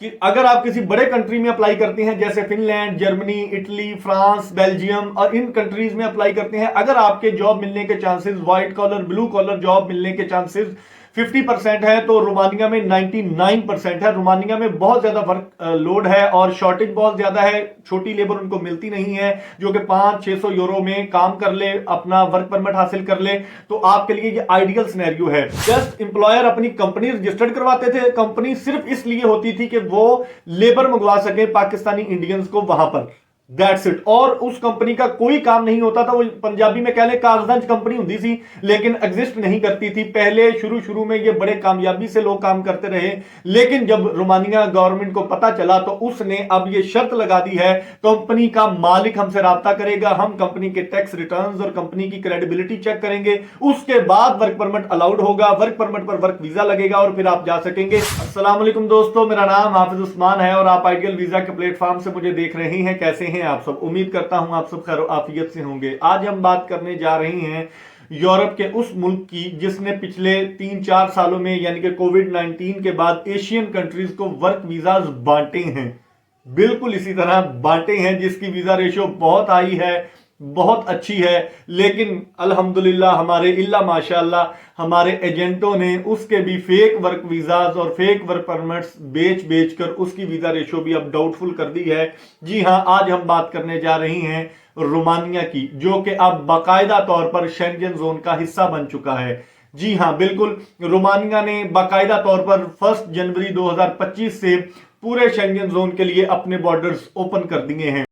कि अगर आप किसी बड़े कंट्री में अप्लाई करते हैं जैसे Finland, Germany, Italy, France, Belgium और इन कंट्रीज में अप्लाई करते हैं, अगर आपके जॉब मिलने के chances, white collar blue collar job मिलने के चांसेस 50% है, तो रोमानिया में 99% है। रोमानिया में बहुत ज्यादा वर्क लोड है और शॉर्टेज बहुत ज्यादा है, छोटी लेबर उनको मिलती नहीं है जो कि 500-600 यूरो में काम कर ले, अपना वर्क परमिट हासिल कर ले। तो आपके लिए ये आइडियल सिनेरियो है। जस्ट एम्प्लॉयर अपनी कंपनी रजिस्टर्ड करवाते थे, कंपनी सिर्फ इसलिए होती थी कि वो लेबर मंगवा सके पाकिस्तानी इंडियंस को वहां पर, दैट्स इट। और उस कंपनी का कोई काम नहीं होता था, वो पंजाबी में कह ले कागजंज कंपनी होती थी, लेकिन एग्जिस्ट नहीं करती थी। पहले शुरू में ये बड़े कामयाबी से लोग काम करते रहे, लेकिन जब रोमानिया गवर्नमेंट को पता चला तो उसने अब ये शर्त लगा दी है, कंपनी का मालिक हमसे राब्ता करेगा, हम कंपनी के टैक्स रिटर्न्स और कंपनी की क्रेडिबिलिटी चेक करेंगे, उसके बाद वर्क परमिट अलाउड होगा, वर्क परमिट पर वर्क वीजा लगेगा और फिर आप जा सकेंगे। अस्सलाम वालेकुम दोस्तों, मेरा नाम हाफिज उस्मान है और आप आइडियल वीजा के प्लेटफॉर्म से मुझे देख रहे हैं। कैसे हैं आप सब? उम्मीद करता हूं आप सब खैर आफियत से होंगे। आज हम बात करने जा रहे हैं यूरोप के उस मुल्क की जिसने पिछले 3-4 सालों में यानी कि कोविड-19 के बाद एशियन कंट्रीज को वर्क वीजाज बांटे हैं, बिल्कुल इसी तरह बांटे हैं, जिसकी वीजा रेशियो बहुत हाई है, बहुत अच्छी है। लेकिन अल्हम्दुलिल्लाह हमारे इल्ला माशाअल्लाह हमारे एजेंटों ने उसके भी फेक वर्क वीजाज और फेक वर्क परमिट्स बेच कर उसकी वीजा रेशियो भी अब डाउटफुल कर दी है। जी हां, आज हम बात करने जा रही हैं रोमानिया की, जो कि अब बाकायदा तौर पर शेंजन जोन का हिस्सा बन चुका है। जी हां, बिल्कुल, रोमानिया ने बाकायदा तौर पर 1 जनवरी 2025 से पूरे शेंजन जोन के लिए अपने बॉर्डर्स ओपन कर दिए हैं।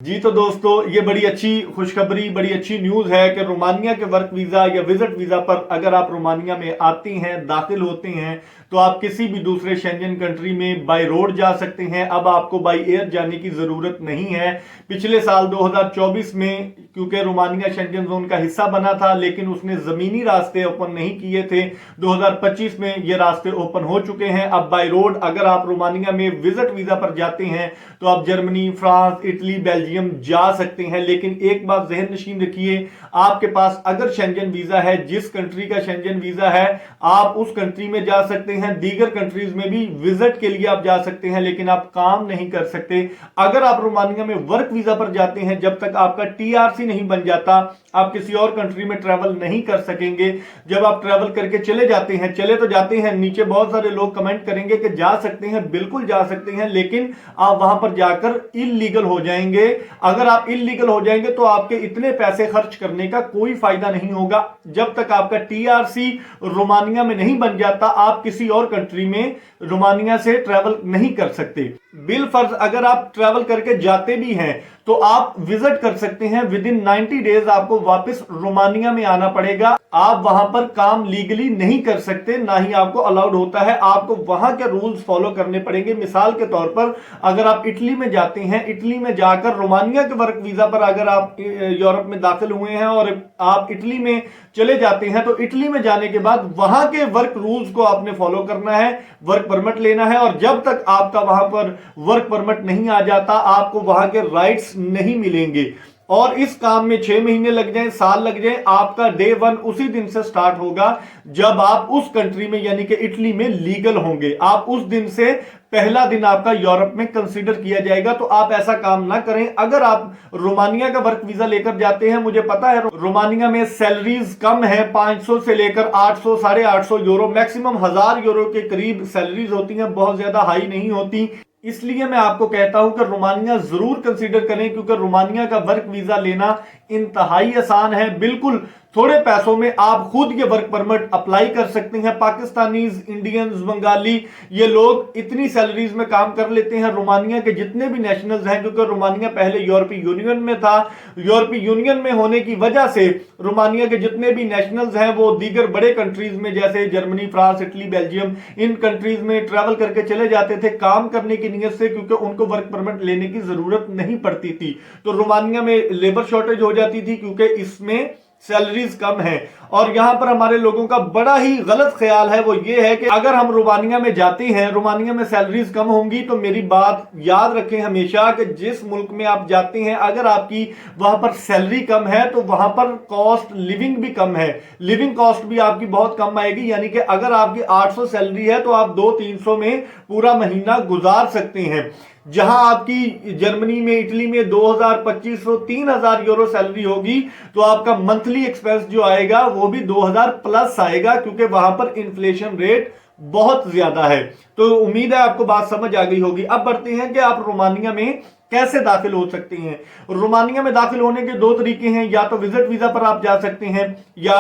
जी तो दोस्तों, ये बड़ी अच्छी खुशखबरी, बड़ी अच्छी न्यूज है कि रोमानिया के वर्क वीजा या विजिट वीजा पर अगर आप रोमानिया में आते हैं, दाखिल होते हैं, तो आप किसी भी दूसरे शेंजन कंट्री में बाय रोड जा सकते हैं। अब आपको बाय एयर जाने की जरूरत नहीं है। पिछले साल 2024 में क्योंकि रोमानिया शेंजन जोन का हिस्सा बना था, लेकिन उसने जमीनी रास्ते ओपन नहीं किए थे, 2025 में ये रास्ते ओपन हो चुके हैं। अब बाय रोड अगर आप रोमानिया में विजिट वीजा पर जाते हैं तो आप जर्मनी, फ्रांस, इटली, बेल्जियम जा सकते हैं। लेकिन एक बात जहन नशीन रखिए, आपके पास अगर शेंजन वीजा है, जिस कंट्री का शेंजन वीजा है, आप उस कंट्री में जा सकते हैं। दीगर कंट्रीज में भी विजिट के लिए आप जा सकते हैं, लेकिन आप काम नहीं कर सकते। अगर आप रोमानिया में वर्क वीजा पर जाते हैं, जब तक आपका टीआरसी नहीं बन जाता, आप किसी और कंट्री में ट्रैवल नहीं कर सकेंगे। जब आप ट्रैवल करके चले जाते हैं, चले तो जाते हैं, नीचे बहुत सारे लोग कमेंट करेंगे कि जा सकते हैं, बिल्कुल जा सकते हैं, लेकिन आप वहां पर जाकर इल्लीगल हो जाएंगे। अगर आप इल्लीगल हो जाएंगे तो आपके इतने पैसे खर्च करने का कोई फायदा नहीं होगा। जब तक आपका टीआरसी रोमानिया में नहीं बन जाता, आप किसी और कंट्री में रोमानिया से ट्रैवल नहीं कर सकते। बिल फर्ज अगर आप ट्रैवल करके जाते भी हैं तो आप विजिट कर सकते हैं, विद इन 90 डेज आपको वापस रोमानिया में आना पड़ेगा। आप वहां पर काम लीगली नहीं कर सकते, ना ही आपको अलाउड होता है। आपको वहां के रूल्स फॉलो करने पड़ेंगे। मिसाल के तौर पर अगर आप इटली में जाते हैं, इटली में जाकर रोमानिया के वर्क वीजा पर अगर आप यूरोप में दाखिल हुए हैं और आप इटली में चले जाते हैं, तो इटली में जाने के बाद वहां के वर्क रूल्स को आपने फॉलो करना है, वर्क परमिट लेना है, और जब तक आपका वहां पर वर्क परमिट नहीं आ जाता, आपको वहां के राइट्स नहीं मिलेंगे। और इस काम में 6 महीने लग जाएं, साल लग जाएं, आपका डे 1 उसी दिन से स्टार्ट होगा जब आप उस कंट्री में यानी कि इटली में लीगल होंगे। आप उस दिन से पहला दिन आपका यूरोप में कंसीडर किया जाएगा। तो आप ऐसा काम ना करें। अगर आप रोमानिया का वर्क वीजा लेकर जाते हैं, मुझे पता है रोमानिया में सैलरीज कम है, 500 से लेकर 800, 850 यूरो, मैक्सिमम 1000 यूरो के करीब सैलरीज होती हैं, बहुत ज्यादा हाई नहीं होती। इसलिए मैं आपको कहता हूं कि रोमानिया जरूर कंसीडर करें, क्योंकि रोमानिया का वर्क वीजा लेना इंतहाई आसान है। बिल्कुल थोड़े पैसों में आप खुद ये वर्क परमिट अप्लाई कर सकते हैं। पाकिस्तानीज, इंडियंस, बंगाली, ये लोग इतनी सैलरीज में काम कर लेते हैं। रोमानिया के जितने भी नेशनल्स हैं, क्योंकि रोमानिया पहले यूरोपीय यूनियन में था, यूरोपीय यूनियन में होने की वजह से रोमानिया के जितने भी नेशनल्स हैं वो दीगर बड़े कंट्रीज में जैसे जर्मनी, फ्रांस, इटली, बेल्जियम, इन कंट्रीज में ट्रैवल करके चले जाते थे काम करने की नीयत से, क्योंकि उनको वर्क परमिट लेने की जरूरत नहीं पड़ती थी। तो रोमानिया में लेबर शॉर्टेज हो जाती थी, क्योंकि इसमें सैलरीज कम है। और यहां पर हमारे लोगों का बड़ा ही गलत ख्याल है, वो ये है कि अगर हम रोमानिया में जाते हैं, रोमानिया में सैलरीज कम होंगी, तो मेरी बात याद रखें हमेशा कि जिस मुल्क में आप जाते हैं अगर आपकी वहां पर सैलरी कम है तो वहां पर कॉस्ट लिविंग भी कम है, लिविंग कॉस्ट भी आपकी बहुत कम आएगी। यानी कि अगर आपकी 800 सैलरी है तो आप 200-300 में पूरा महीना गुजार सकते हैं। जहां आपकी जर्मनी में, इटली में 2000, 2500, 3000 यूरो सैलरी होगी तो आपका मंथली एक्सपेंस जो आएगा वो भी 2000 प्लस आएगा, क्योंकि वहां पर इन्फ्लेशन रेट बहुत ज्यादा है। तो उम्मीद है आपको बात समझ आ गई होगी। अब बढ़ते हैं कि आप रोमानिया में कैसे दाखिल हो सकते हैं। रोमानिया में दाखिल होने के दो तरीके हैं, या तो विजिट वीजा पर आप जा सकते हैं या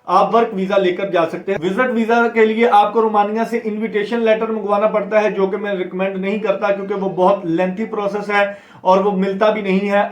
आप वर्क वीजा लेकर जा सकते हैं। विजिट वीजा के लिए आपको रोमानिया से इनविटेशन लेटर मंगवाना पड़ता है, जो कि मैं रिकमेंड नहीं करता क्योंकि वो बहुत लेंथी प्रोसेस है और वो मिलता भी नहीं है।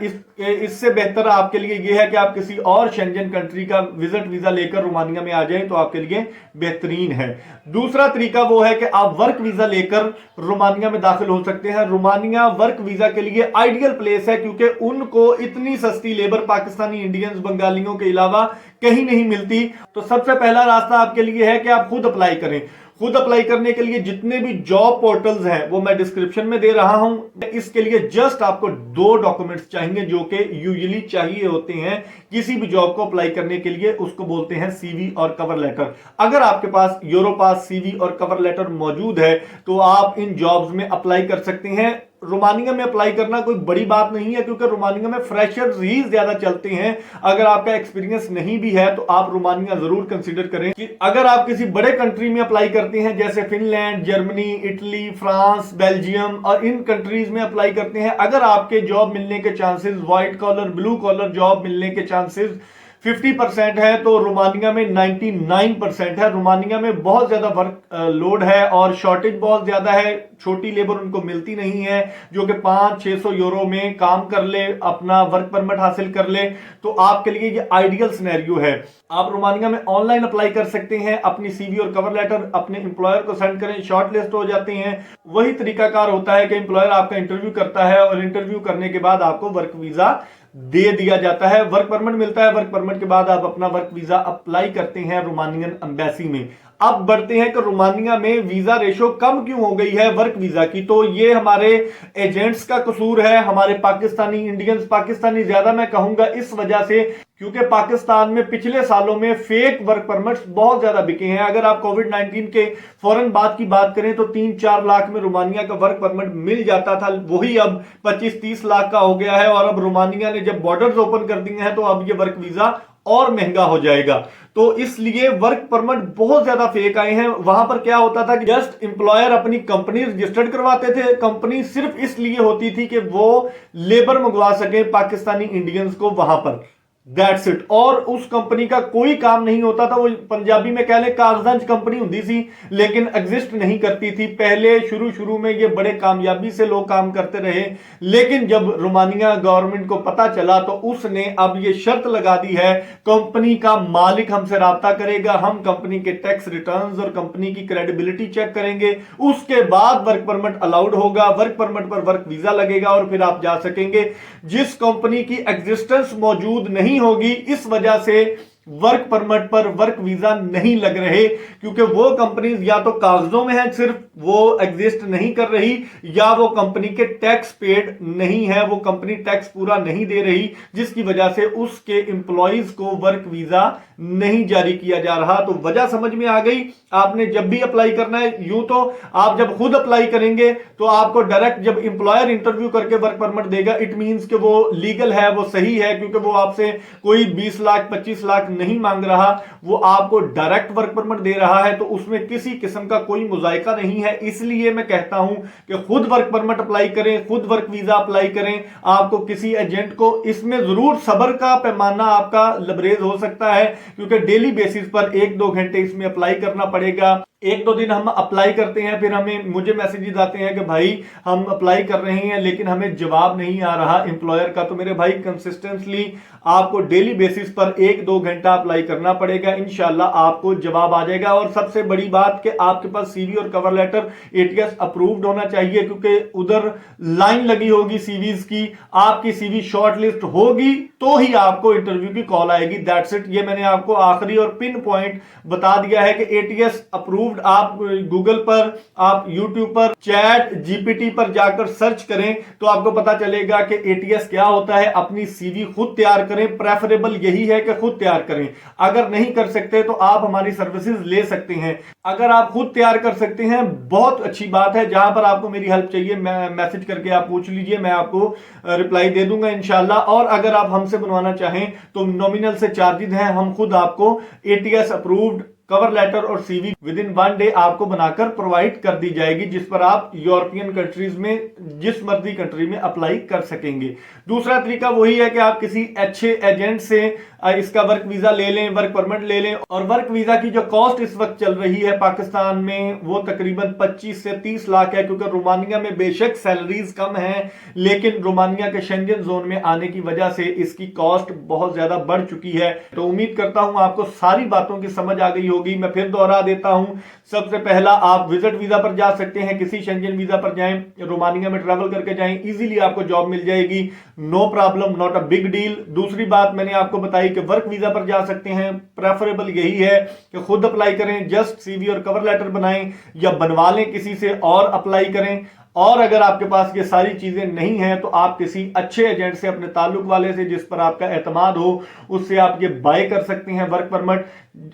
इससे बेहतर आपके लिए ये है कि आप किसी और शेंजन कंट्री का विजिट वीजा लेकर रोमानिया में आ जाएं, तो आपके लिए बेहतरीन है। दूसरा तरीका वो है कि आप वर्क वीजा लेकर रोमानिया में दाखिल हो सकते हैं। रोमानिया वर्क वीजा के लिए आइडियल प्लेस है, क्योंकि उनको इतनी सस्ती लेबर पाकिस्तानी इंडियंस, बंगालियों के अलावा कहीं नहीं मिलती। तो सबसे पहला रास्ता आपके लिए है कि आप खुद अप्लाई करें। खुद अप्लाई करने के लिए जितने भी जॉब पोर्टल्स हैं वो मैं डिस्क्रिप्शन में दे रहा हूं। इसके लिए जस्ट आपको 2 डॉक्यूमेंट्स चाहिए जो कि यूजुअली चाहिए होते हैं किसी भी जॉब को अप्लाई करने के लिए, उसको बोलते हैं सीवी और कवर लेटर। अगर आपके पास यूरोपास सीवी और कवर लेटर मौजूद है तो आप इन जॉब्स में अप्लाई कर सकते हैं। रोमानिया में अप्लाई करना कोई बड़ी बात नहीं है, क्योंकि रोमानिया में फ्रेशर्स ही ज्यादा चलते हैं। अगर आपका एक्सपीरियंस नहीं भी है तो आप रोमानिया जरूर कंसीडर करें। कि अगर आप किसी बड़े कंट्री में अप्लाई करते हैं जैसे Finland, Germany, Italy, France, Belgium और इन कंट्रीज में अप्लाई करते हैं, अगर आपके जॉब मिलने के chances, white collar, blue collar job मिलने के चांसेस 50% है, तो रोमानिया में 99% है। रोमानिया में बहुत ज्यादा वर्क लोड है और शॉर्टेज बहुत ज्यादा है। छोटी लेबर उनको मिलती नहीं है जो कि 500-600 यूरो में काम कर ले, अपना वर्क परमिट हासिल कर ले। तो आपके लिए ये आइडियल सिनेरियो है। आप रोमानिया में ऑनलाइन अप्लाई कर सकते हैं, अपनी सीवी और कवर लेटर अपने एम्प्लॉयर को सेंड करें, शॉर्ट लिस्ट हो जाते हैं। वही तरीकाकार होता है कि एम्प्लॉयर आपका इंटरव्यू करता है और इंटरव्यू करने के बाद आपको वर्क वीजा दे दिया जाता है, वर्क परमिट मिलता है। वर्क परमिट के बाद आप अपना वर्क वीजा अप्लाई करते हैं रोमानियन एम्बेसी में। अब बढ़ते हैं कि रोमानिया में वीजा रेशो कम क्यों हो गई है वर्क वीजा की। तो ये हमारे एजेंट्स का कसूर है, हमारे पाकिस्तानी इंडियंस, पाकिस्तानी ज्यादा मैं कहूंगा इस वजह से क्योंकि पाकिस्तान में पिछले सालों में फेक वर्क परमिट्स बहुत ज्यादा बिके हैं। अगर आप कोविड-19 के फौरन बाद की बात करें तो 3-4 लाख में रोमानिया का वर्क परमिट मिल जाता था, वही अब 25-30 लाख का हो गया है। और अब रोमानिया ने जब बॉर्डर्स ओपन कर दिए हैं तो अब ये वर्क वीजा और महंगा हो जाएगा। तो इसलिए वर्क परमिट बहुत ज्यादा फेक आए हैं। वहां पर क्या होता था कि जस्ट एम्प्लॉयर अपनी कंपनी रजिस्टर्ड करवाते थे। कंपनी सिर्फ इसलिए होती थी कि वो लेबर मंगवा सके पाकिस्तानी इंडियंस को वहां पर, दैट्स इट। और उस कंपनी का कोई काम नहीं होता था। वो पंजाबी में कह ले कागजांच कंपनी होती थी, लेकिन एग्जिस्ट नहीं करती थी। पहले शुरू में ये बड़े कामयाबी से लोग काम करते रहे, लेकिन जब रोमानिया गवर्नमेंट को पता चला तो उसने अब ये शर्त लगा दी है, कंपनी का मालिक हमसे राब्ता करेगा, हम कंपनी के टैक्स रिटर्न्स और कंपनी की क्रेडिबिलिटी चेक करेंगे, उसके बाद वर्क परमिट अलाउड होगा। वर्क परमिट पर वर्क वीजा लगेगा और फिर आप जा सकेंगे। जिस कंपनी की एग्जिस्टेंस मौजूद नहीं होगी, इस वजह से वर्क परमिट पर वर्क वीजा नहीं लग रहे, क्योंकि वो कंपनीज या तो कागजों में है, सिर्फ वो एग्जिस्ट नहीं कर रही, या वो कंपनी के टैक्स पेड नहीं है, वो कंपनी टैक्स पूरा नहीं दे रही, जिसकी वजह से उसके एम्प्लॉइज को वर्क वीजा नहीं जारी किया जा रहा। तो वजह समझ में आ गई। आपने जब भी अप्लाई करना है, यूं तो आप जब खुद अप्लाई करेंगे तो आपको डायरेक्ट जब एम्प्लॉयर इंटरव्यू करके वर्क परमिट देगा, इट मींस कि वो लीगल है, वो सही है, क्योंकि वो आपसे कोई 20 लाख 25 लाख नहीं मांग रहा, वो आपको डायरेक्ट वर्क परमिट दे रहा है। तो उसमें किसी किस्म का कोई मुजायका नहीं है। इसलिए मैं कहता हूं कि खुद वर्क परमिट अप्लाई करें, खुद वर्क वीजा अप्लाई करें। आपको किसी एजेंट को, इसमें जरूर सब्र का पैमाना आपका लबरेज हो सकता है, क्योंकि डेली बेसिस पर 1-2 घंटे इसमें अप्लाई करना पड़ेगा। एक दो दिन हम अप्लाई करते हैं, फिर मुझे मैसेजेस आते हैं कि भाई हम अप्लाई कर रहे हैं लेकिन हमें जवाब नहीं आ रहा एम्प्लॉयर का। तो मेरे भाई कंसिस्टेंटली आपको डेली बेसिस पर 1-2 घंटा अप्लाई करना पड़ेगा, इंशाल्लाह आपको जवाब आ जाएगा। और सबसे बड़ी बात कि आपके पास सीवी और कवर लेटर एटीएस अप्रूव्ड होना चाहिए, क्योंकि उधर लाइन लगी होगी सीवीज की, आपकी सीवी शॉर्टलिस्ट होगी तो ही आपको इंटरव्यू की कॉल आएगी। That's it. ये मैंने आपको आखिरी और पिन पॉइंट बता दिया है कि एटीएस अप्रूव्ड। आप गूगल पर, आप यूट्यूब पर, चैट जीपीटी पर जाकर सर्च करें तो आपको पता चलेगा कि एटीएस क्या होता है। अपनी सीवी खुद तैयार करें, प्रेफरेबल यही है कि खुद तैयार करें। अगर नहीं कर सकते तो आप हमारी सर्विसेज ले सकते हैं। अगर आप खुद तैयार कर सकते हैं बहुत अच्छी बात है। जहां पर आपको मेरी हेल्प चाहिए मैसेज करके आप पूछ लीजिए, मैं आपको रिप्लाई दे दूंगा इंशाल्लाह। और अगर आप हमसे बनवाना चाहें तो नॉमिनल से चार्जेस हैं, हम खुद आपको एटीएस अप्रूव्ड कवर लेटर और सीवी विद इन 1 डे आपको बनाकर प्रोवाइड कर दी जाएगी, जिस पर आप यूरोपियन कंट्रीज में जिस मर्जी कंट्री में अप्लाई कर सकेंगे। दूसरा तरीका वही है कि आप किसी अच्छे एजेंट से इसका वर्क वीजा ले लें, वर्क परमिट ले लें। और वर्क वीजा की जो कॉस्ट इस वक्त चल रही है पाकिस्तान में वो तकरीबन 25 से 30 लाख है, क्योंकि रोमानिया में बेशक सैलरीज कम है लेकिन रोमानिया के शेंजन जोन में आने की वजह से इसकी कॉस्ट बहुत ज्यादा बढ़ चुकी है। तो उम्मीद करता हूं आपको सारी बातों की समझ आ गई होगी। मैं फिर दोहरा देता हूं, सबसे पहला आप विजिट वीजा पर जा सकते हैं, किसी शेंजन वीजा पर जाएं, रोमानिया में ट्रैवल करके जाएं, इजीली आपको जॉब मिल जाएगी, no problem, not a big deal. दूसरी बात मैंने आपको बताई कि वर्क वीजा पर जा सकते हैं, प्रेफरेबल यही है कि खुद अप्लाई करें, जस्ट सीवी और कवर लेटर बनाएं या बनवा लें किसी से और अप्लाई करें। और अगर आपके पास ये सारी चीजें नहीं हैं तो आप किसी अच्छे एजेंट से, अपने ताल्लुक वाले से जिस पर आपका एतमाद हो, उससे आप ये बाय कर सकते हैं वर्क परमिट।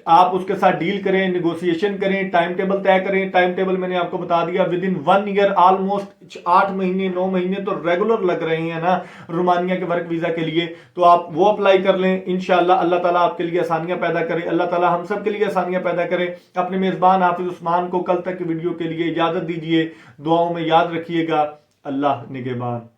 आप उसके साथ डील करें, निगोशिएशन करें, टाइम टेबल तय करें। टाइम टेबल मैंने आपको बता दिया, विद इन 1 ईयर ऑलमोस्ट 8 महीने 9 महीने तो रेगुलर लग रहे हैं ना रोमानिया के वर्क वीजा के लिए। तो आप वो अप्लाई कर लें, इंशाल्लाह अल्लाह ताला आपके लिए आसानियां पैदा करे, अल्लाह ताला हम सब के लिए आसानियां पैदा करे। अपने मेजबान हाफिज उस्मान को कल तक की वीडियो के लिए इजाजत दीजिए, दुआओं में याद रखिएगा। अल्लाह निगहबान।